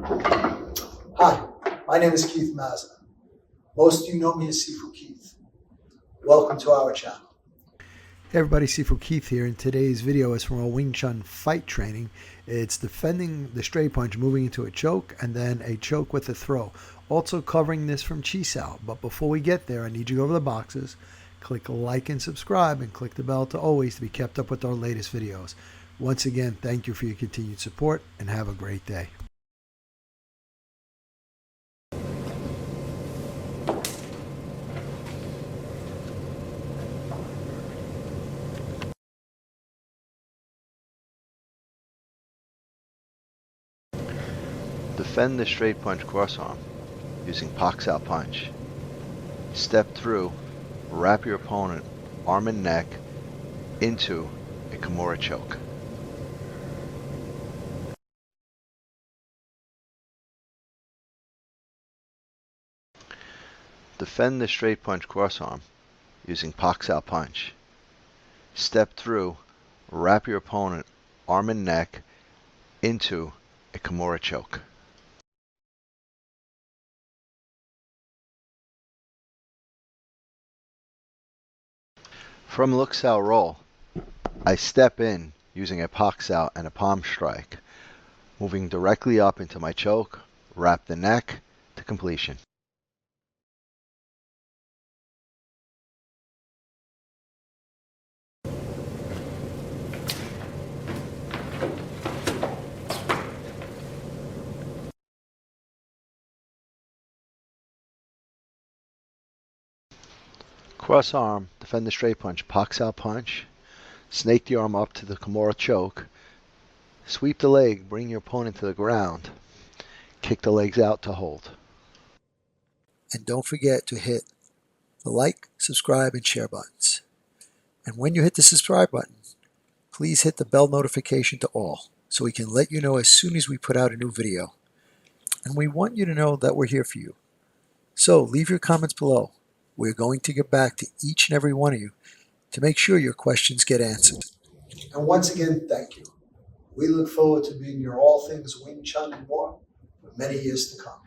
Hi, my name is Keith Mazza. Most of you know me as Sifu Keith. Welcome to our channel. Hey everybody, Sifu Keith here, and today's video is from a Wing Chun fight training. It's defending the straight punch, moving into a choke, and then a choke with a throw. Also covering this from Chi Sao. But before we get there, I need you to go over the boxes, click like and subscribe, and click the bell to always be kept up with our latest videos. Once again, thank you for your continued support, and have a great day. Defend the straight punch crossarm using Pak Sao Punch. Step through, wrap your opponent arm and neck into a Kimura choke. Defend the straight punch crossarm using Pak Sao Punch. Step through, wrap your opponent arm and neck into a Kimura choke. From Look Sao roll, I step in using a Pak Sao and a palm strike, moving directly up into my choke, wrap the neck to completion. Cross arm, defend the straight punch, Pak Sao Punch. Snake the arm up to the Kimura choke. Sweep the leg, bring your opponent to the ground. Kick the legs out to hold. And don't forget to hit the like, subscribe, and share buttons. And when you hit the subscribe button, please hit the bell notification to all so we can let you know as soon as we put out a new video. And we want you to know that we're here for you. So leave your comments below. We're going to get back to each and every one of you to make sure your questions get answered. And once again, thank you. We look forward to being your all things Wing Chun and more for many years to come.